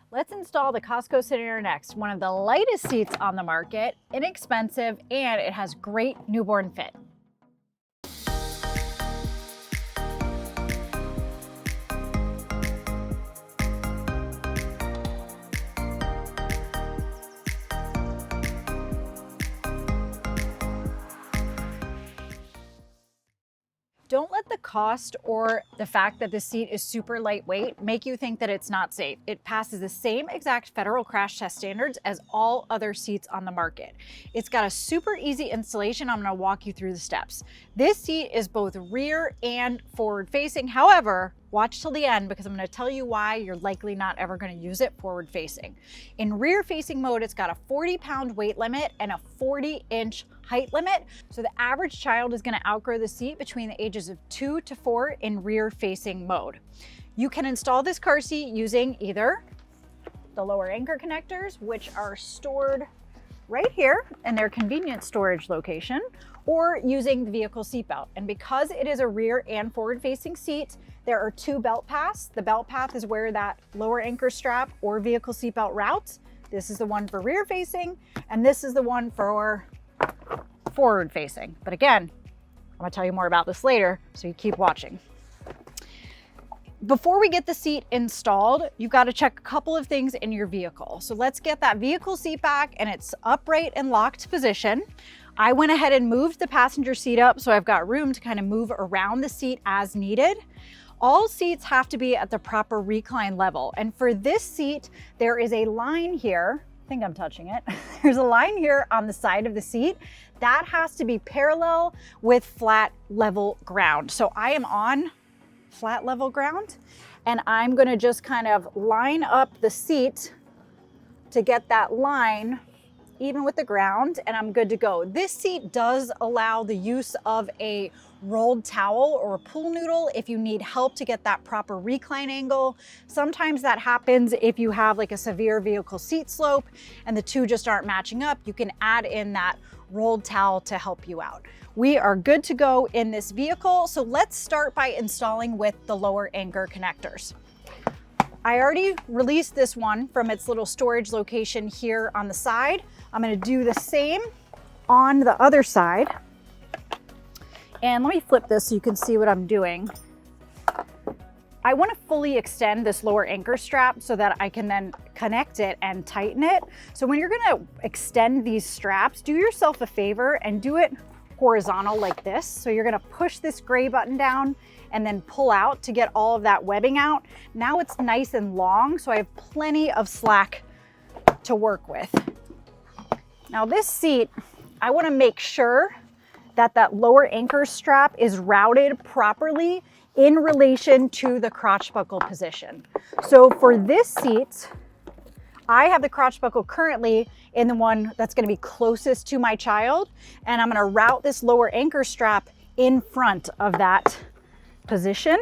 Let's install the Cosco Scenera Next, one of the lightest seats on the market, inexpensive, and it has great newborn fit. Don't let the cost or the fact that the seat is super lightweight make you think that it's not safe. It passes the same exact federal crash test standards as all other seats on the market. It's got a super easy installation. I'm going to walk you through the steps. This seat is both rear and forward facing. However, watch till the end because I'm going to tell you why you're likely not ever going to use it forward facing. In rear facing mode, it's got a 40-pound weight limit and a 40-inch height limit. So the average child is going to outgrow the seat between the ages of 2 to 4 in rear facing mode. You can install this car seat using either the lower anchor connectors, which are stored right here in their convenient storage location, or using the vehicle seat belt. And because it is a rear and forward facing seat, there are 2 belt paths. The belt path is where that lower anchor strap or vehicle seat belt routes. This is the one for rear facing, and this is the one for forward facing. But again, I'm gonna tell you more about this later, so you keep watching. Before we get the seat installed, you've got to check a couple of things in your vehicle. So let's get that vehicle seat back in its upright and locked position. I went ahead and moved the passenger seat up so I've got room to kind of move around the seat as needed. All seats have to be at the proper recline level. And for this seat, there is a line here. I think I'm touching it. There's a line here on the side of the seat that has to be parallel with flat level ground. So I am on flat level ground and I'm going to just kind of line up the seat to get that line even with the ground, and I'm good to go. This seat does allow the use of a rolled towel or a pool noodle if you need help to get that proper recline angle. Sometimes that happens if you have like a severe vehicle seat slope and the two just aren't matching up. You can add in that rolled towel to help you out. We are good to go in this vehicle. So let's start by installing with the lower anchor connectors. I already released this one from its little storage location here on the side. I'm going to do the same on the other side. And let me flip this so you can see what I'm doing. I want to fully extend this lower anchor strap so that I can then connect it and tighten it. So when you're going to extend these straps, do yourself a favor and do it horizontal like this. So you're going to push this gray button down and then pull out to get all of that webbing out. Now it's nice and long, so I have plenty of slack to work with. Now this seat, I want to make sure that that lower anchor strap is routed properly in relation to the crotch buckle position. So for this seat, I have the crotch buckle currently in the one that's going to be closest to my child, and I'm going to route this lower anchor strap in front of that position.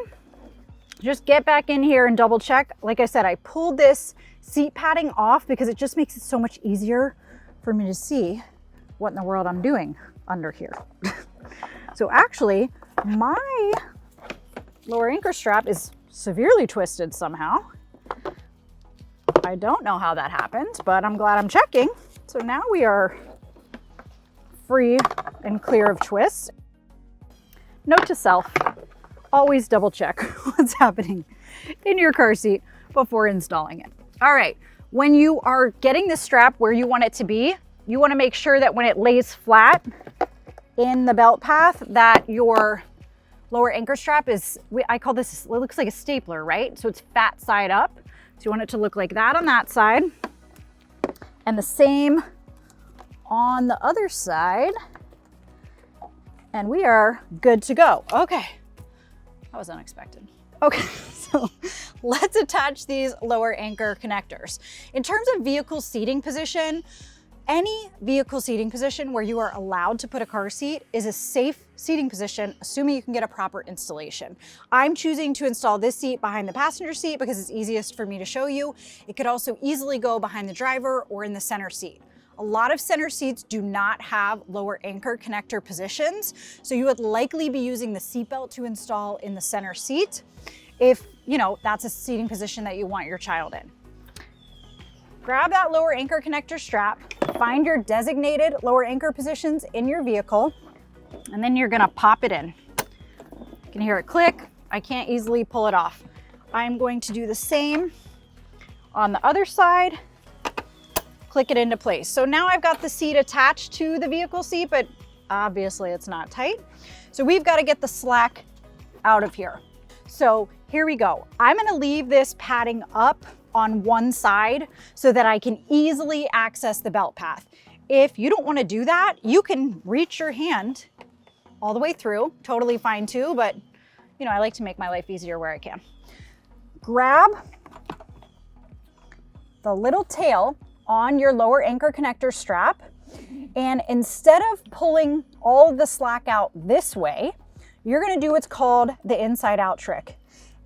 Just get back in here and double check. Like I said, I pulled this seat padding off because it just makes it so much easier for me to see what in the world I'm doing under here. So actually, my lower anchor strap is severely twisted somehow. I don't know how that happened, but I'm glad I'm checking. So now we are free and clear of twists. Note to self, always double check what's happening in your car seat before installing it. All right, when you are getting the strap where you want it to be, you want to make sure that when it lays flat in the belt path that your lower anchor strap is, I call this, it looks like a stapler, right? So it's fat side up. So you want it to look like that on that side. And the same on the other side. And we are good to go. Okay, that was unexpected. Okay, so let's attach these lower anchor connectors. In terms of vehicle seating position, any vehicle seating position where you are allowed to put a car seat is a safe seating position, assuming you can get a proper installation. I'm choosing to install this seat behind the passenger seat because it's easiest for me to show you. It could also easily go behind the driver or in the center seat. A lot of center seats do not have lower anchor connector positions, so you would likely be using the seatbelt to install in the center seat if, you know, that's a seating position that you want your child in. grab that lower anchor connector strap, find your designated lower anchor positions in your vehicle, and then you're gonna pop it in. You can hear it click. I can't easily pull it off. I'm going to do the same on the other side, click it into place. So now I've got the seat attached to the vehicle seat, but obviously it's not tight. So we've got to get the slack out of here. So here we go. I'm going to leave this padding up on one side so that I can easily access the belt path. If you don't want to do that, you can reach your hand all the way through, totally fine too, but you know, I like to make my life easier where I can. Grab the little tail on your lower anchor connector strap, and instead of pulling all of the slack out this way, you're gonna do what's called the inside out trick.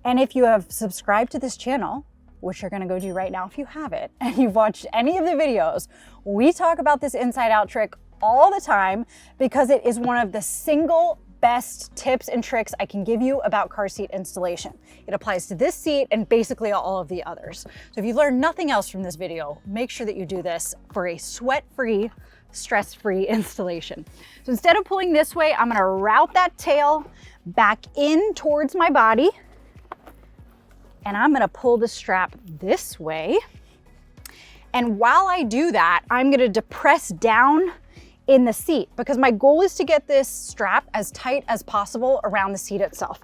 And if you have subscribed to this channel, which you're gonna go do right now if you haven't, and you've watched any of the videos, we talk about this inside out trick all the time because it is one of the single best tips and tricks I can give you about car seat installation. It applies to this seat and basically all of the others. So if you learned nothing else from this video, make sure that you do this for a sweat-free, stress-free installation. So instead of pulling this way, I'm gonna route that tail back in towards my body, and I'm gonna pull the strap this way. And while I do that, I'm gonna depress down in the seat because my goal is to get this strap as tight as possible around the seat itself.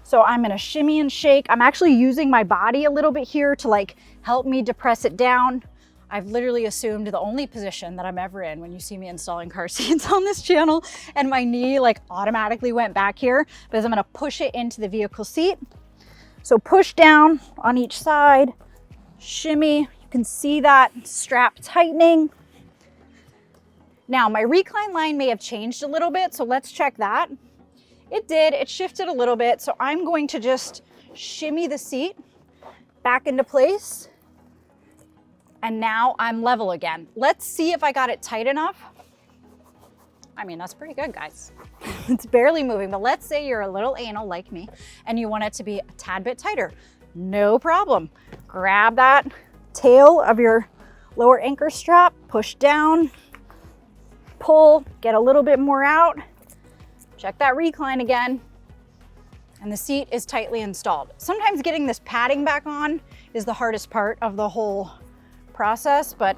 So I'm gonna shimmy and shake. I'm actually using my body a little bit here to like help me depress it down. I've literally assumed the only position that I'm ever in when you see me installing car seats on this channel, and my knee like automatically went back here because I'm gonna push it into the vehicle seat. So push down on each side, shimmy. You can see that strap tightening. Now my recline line may have changed a little bit, so let's check that. It did, it shifted a little bit, so I'm going to just shimmy the seat back into place. And now I'm level again. Let's see if I got it tight enough. I mean, that's pretty good, guys. It's barely moving, but let's say you're a little anal like me and you want it to be a tad bit tighter. No problem. Grab that tail of your lower anchor strap, push down, pull, get a little bit more out, check that recline again, and the seat is tightly installed. Sometimes getting this padding back on is the hardest part of the whole process, but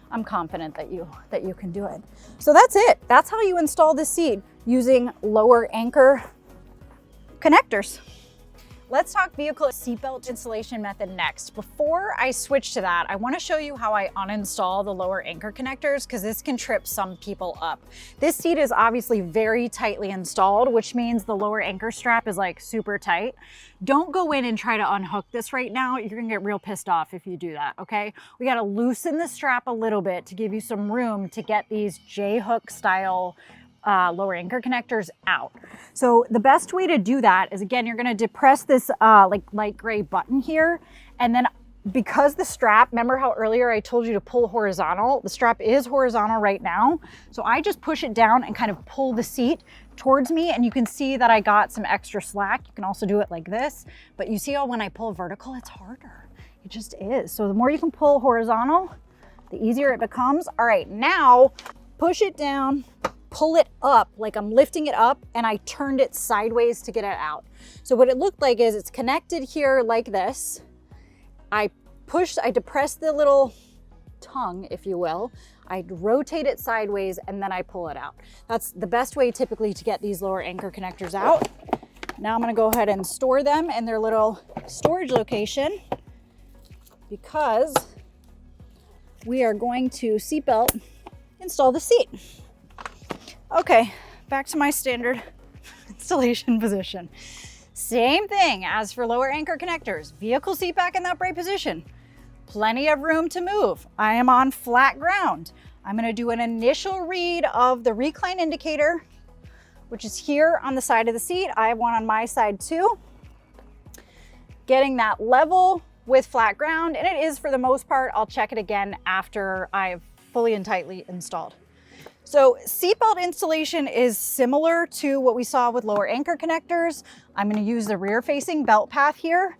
I'm confident that you can do it. So that's it. That's how you install this seat using lower anchor connectors. Let's talk vehicle seatbelt installation method next. Before I switch to that, I want to show you how I uninstall the lower anchor connectors because this can trip some people up. This seat is obviously very tightly installed, which means the lower anchor strap is like super tight. Don't go in and try to unhook this right now. You're gonna get real pissed off if you do that, okay? We gotta loosen the strap a little bit to give you some room to get these J-hook style lower anchor connectors out. So the best way to do that is, again, you're gonna depress this like light gray button here, and then because the strap, remember how earlier I told you to pull horizontal? The strap is horizontal right now. So I just push it down and kind of pull the seat towards me, and you can see that I got some extra slack. You can also do it like this, but you see how when I pull vertical, it's harder. It just is. So the more you can pull horizontal, the easier it becomes. All right, now push it down, pull it up like I'm lifting it up, and I turned it sideways to get it out. So what it looked like is it's connected here like this. I depressed the little tongue, if you will. I rotate it sideways and then I pull it out. That's the best way typically to get these lower anchor connectors out. Now I'm gonna go ahead and store them in their little storage location because we are going to seatbelt install the seat. Okay, back to my standard installation position. Same thing as for lower anchor connectors. Vehicle seat back in the upright position. Plenty of room to move. I am on flat ground. I'm gonna do an initial read of the recline indicator, which is here on the side of the seat. I have one on my side too. Getting that level with flat ground, and it is for the most part. I'll check it again after I've fully and tightly installed. So seatbelt installation is similar to what we saw with lower anchor connectors. I'm going to use the rear facing belt path here.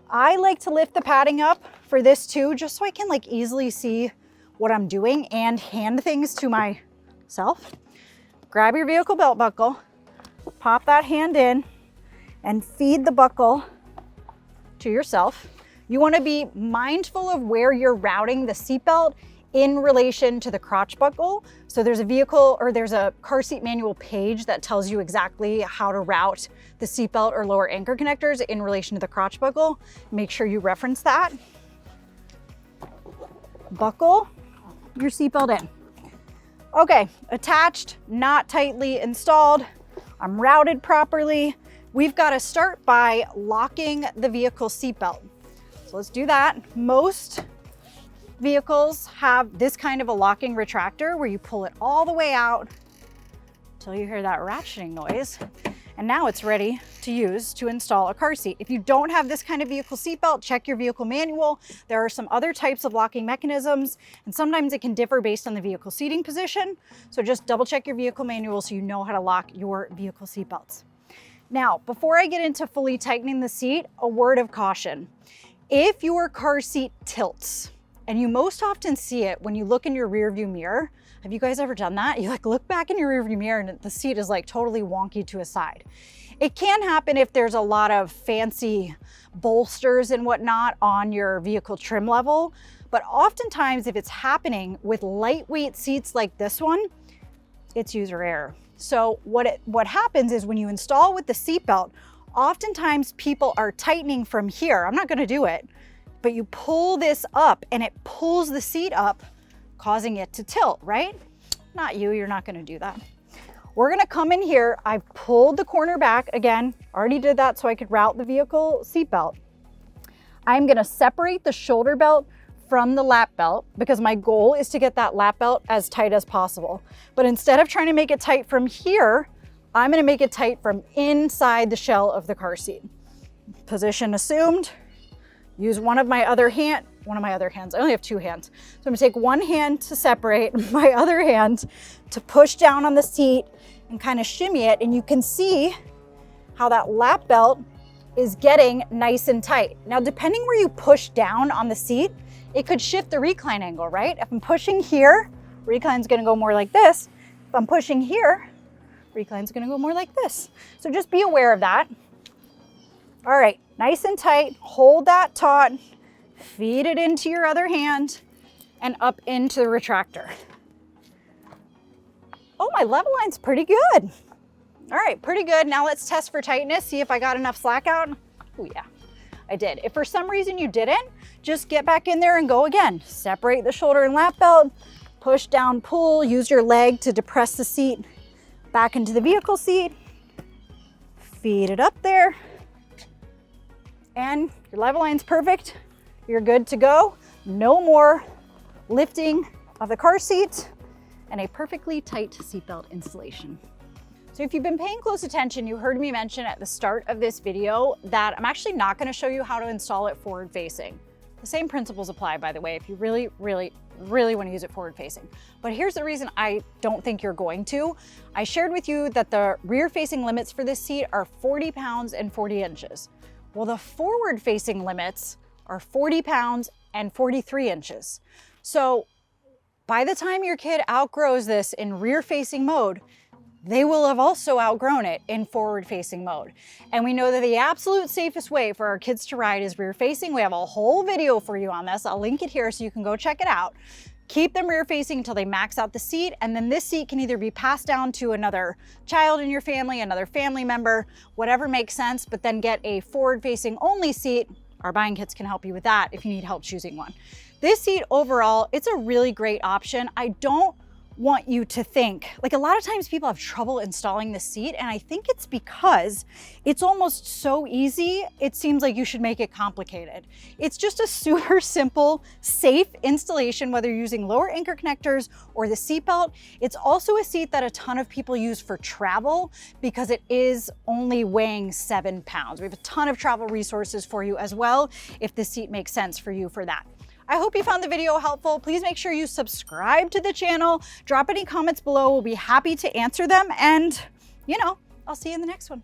I like to lift the padding up for this too, just so I can like easily see what I'm doing and hand things to myself. Grab your vehicle belt buckle, pop that hand in, and feed the buckle to yourself. You want to be mindful of where you're routing the seatbelt in relation to the crotch buckle. So there's a car seat manual page that tells you exactly how to route the seatbelt or lower anchor connectors in relation to the crotch buckle. Make sure you reference that. Buckle your seatbelt in. Okay, attached, not tightly installed. I'm routed properly. We've got to start by locking the vehicle seatbelt. So let's do that. Most vehicles have this kind of a locking retractor where you pull it all the way out until you hear that ratcheting noise. And now it's ready to use to install a car seat. If you don't have this kind of vehicle seatbelt, check your vehicle manual. There are some other types of locking mechanisms, and sometimes it can differ based on the vehicle seating position. So just double check your vehicle manual so you know how to lock your vehicle seatbelts. Now, before I get into fully tightening the seat, a word of caution. If your car seat tilts, and you most often see it when you look in your rear view mirror. Have you guys ever done that? You like look back in your rear view mirror and the seat is like totally wonky to a side. It can happen if there's a lot of fancy bolsters and whatnot on your vehicle trim level, but oftentimes if it's happening with lightweight seats like this one, it's user error. So what happens is when you install with the seatbelt, oftentimes people are tightening from here. I'm not gonna do it, but you pull this up and it pulls the seat up, causing it to tilt, right? Not you, you're not gonna do that. We're gonna come in here. I've pulled the corner back again, already did that so I could route the vehicle seatbelt. I'm gonna separate the shoulder belt from the lap belt because my goal is to get that lap belt as tight as possible. But instead of trying to make it tight from here, I'm gonna make it tight from inside the shell of the car seat. Position assumed. Use one of my other hands, I only have two hands. So I'm gonna take one hand to separate, my other hand to push down on the seat and kind of shimmy it. And you can see how that lap belt is getting nice and tight. Now, depending where you push down on the seat, it could shift the recline angle, right? If I'm pushing here, recline's gonna go more like this. If I'm pushing here, recline's gonna go more like this. So just be aware of that. All right, nice and tight, hold that taut, feed it into your other hand and up into the retractor. Oh, my level line's pretty good. All right, pretty good. Now let's test for tightness, see if I got enough slack out. Oh yeah, I did. If for some reason you didn't, just get back in there and go again. Separate the shoulder and lap belt, push down, pull, use your leg to depress the seat back into the vehicle seat. Feed it up there. And your level line's perfect. You're good to go. No more lifting of the car seat and a perfectly tight seatbelt installation. So if you've been paying close attention, you heard me mention at the start of this video that I'm actually not going to show you how to install it forward facing. The same principles apply, by the way, if you really want to use it forward facing. But here's the reason I don't think you're going to. I shared with you that the rear facing limits for this seat are 40 pounds and 40 inches. Well, the forward facing limits are 40 pounds and 43 inches. So by the time your kid outgrows this in rear facing mode, they will have also outgrown it in forward facing mode. And we know that the absolute safest way for our kids to ride is rear facing. We have a whole video for you on this. I'll link it here so you can go check it out. Keep them rear facing until they max out the seat, and then this seat can either be passed down to another child in your family, another family member, whatever makes sense, but then get a forward facing only seat. Our buying kits can help you with that if you need help choosing one. This seat overall, it's a really great option. I don't want you to think, like a lot of times people have trouble installing the seat, and I think it's because it's almost so easy, it seems like you should make it complicated. It's just a super simple, safe installation, whether you're using lower anchor connectors or the seatbelt. It's also a seat that a ton of people use for travel because it is only weighing 7 pounds. We have a ton of travel resources for you as well, if this seat makes sense for you for that. I hope you found the video helpful. Please make sure you subscribe to the channel. Drop any comments below. We'll be happy to answer them. And, I'll see you in the next one.